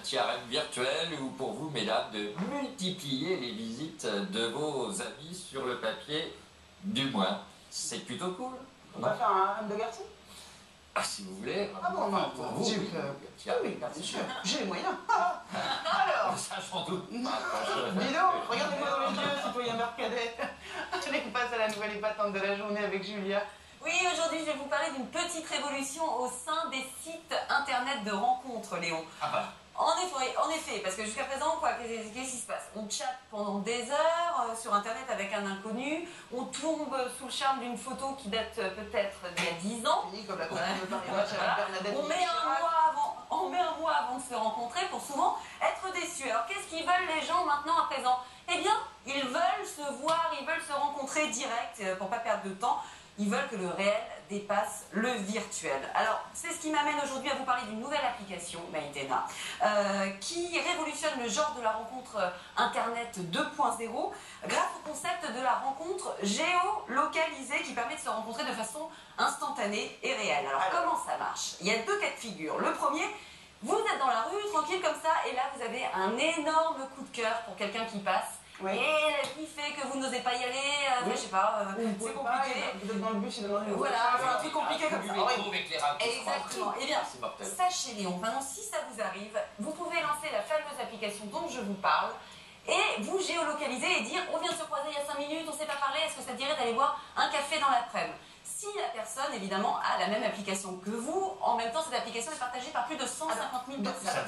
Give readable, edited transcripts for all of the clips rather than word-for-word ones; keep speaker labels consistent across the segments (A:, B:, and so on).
A: TRM virtuel ou pour vous, mesdames, de multiplier les visites de vos amis sur le papier, du moins. C'est plutôt cool.
B: On va faire un rêve de garçon?
A: Ah, si vous voulez.
B: Ah bon, non,
A: pour vous, oui.
B: Oui, bien sûr, j'ai les moyens. Alors,
A: Ça, j'en doute pas.
B: dis donc, regardez-moi dans les yeux, citoyen Mercadet. Allez, on passe à la nouvelle épatante de la journée avec Julia.
C: Oui, aujourd'hui, je vais vous parler d'une petite révolution au sein des sites internet de rencontres, Léon.
A: Ah bah.
C: En effet, parce que jusqu'à présent, qu'est-ce qui se passe? On chatte pendant des heures sur internet avec un inconnu, on tombe sous le charme d'une photo qui date peut-être d'il y a 10 ans.
B: Oui, comme la campagne de Paris-Match avec Bernadette.
C: On met un mois avant de se rencontrer pour souvent être déçus. Alors qu'est-ce qu'ils veulent les gens maintenant à présent? Eh bien, ils veulent se voir, ils veulent se rencontrer direct pour pas perdre de temps. Ils veulent que le réel dépasse le virtuel. Alors, c'est ce qui m'amène aujourd'hui à vous parler d'une nouvelle application, Maïtena, qui révolutionne le genre de la rencontre Internet 2.0 grâce au concept de la rencontre géolocalisée qui permet de se rencontrer de façon instantanée et réelle. Alors, comment ça marche? Il y a deux cas de figure. Le premier, vous êtes dans la rue, tranquille comme ça, et là, vous avez un énorme coup de cœur pour quelqu'un qui passe. Oui. Et la vie fait que vous n'osez pas y aller, oui. Je sais pas, c'est compliqué.
B: Vous êtes dans le bus et dans le
C: voilà, c'est un truc compliqué comme ça.
A: Exactement.
C: Eh bien, sachez Léon, maintenant si ça vous arrive, vous pouvez lancer la fameuse application dont je vous parle et vous géolocaliser et dire on vient de se croiser il y a 5 minutes, on ne s'est pas parlé, est-ce que ça te dirait d'aller boire un café dans l'après-midi? Si la personne, évidemment, a la même application que vous, en même temps, cette application est partagée par plus de 150 000 personnes.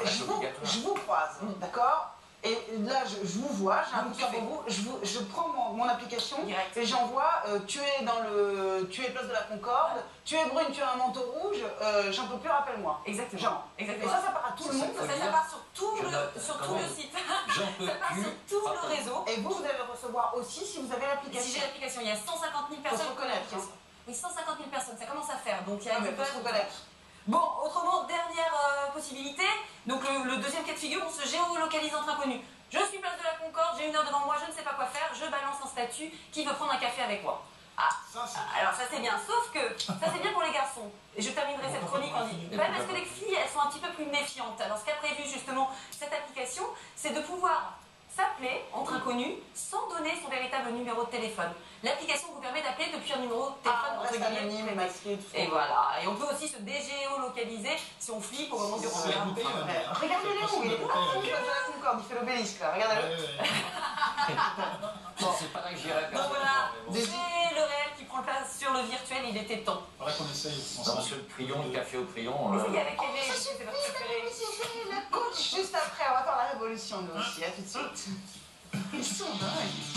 B: Je vous croise, d'accord? Et là, je vous vois, j'ai un coup de cœur pour vous, je prends mon application direct. Et j'envoie, tu es place de la Concorde, tu es brune, tu as un manteau rouge, j'en peux plus, rappelle-moi.
C: Exactement.
B: Genre.
C: Exactement.
B: Et ça part à tout le monde.
C: Ça part sur tout le site.
A: J'en peux
C: ça part
A: plus.
C: sur tout le réseau.
B: Et vous allez recevoir aussi si vous avez l'application.
C: Si j'ai l'application, il y a 150 000 personnes.
B: Faut se reconnaître.
C: Oui, 150 000 personnes, ça commence à faire. Donc il y a
B: mais faut se reconnaître.
C: Bon, autrement, dernière possibilité. Donc le deuxième cas de figure, on se géolocalise entre inconnus. Je suis place de la Concorde, j'ai 1 heure devant moi, je ne sais pas quoi faire, je balance un statut, qui veut prendre un café avec moi? Ah, alors ça c'est bien, sauf que ça c'est bien pour les garçons. Et je terminerai cette chronique en disant, parce que les filles, elles sont un petit peu plus méfiantes. Alors ce qu'a prévu justement cette application, c'est de pouvoir s'appeler entre inconnus sans donner son véritable numéro de téléphone. L'application vous permet d'appeler depuis un numéro de téléphone entre guillemets
B: anonyme, masqué, tout ça.
C: Et voilà. Et on peut aussi se dégéolocaliser si on flippe au moment du rendez-vous.
B: Regardez Léon, il est pas en place de la Concorde, il fait l'obélisque là, regardez-le.
A: Bon, c'est pas là que j'irai.
C: Donc voilà, c'est le réel qui prend le place sur le virtuel, il était temps.
D: Faudrait qu'on essaye.
A: Monsieur le Crayon, le café au crayon.
C: Essayez avec
B: Ça suffit, la coach juste après, on va faire la révolution nous aussi, à tout de suite. Ils sont dingues.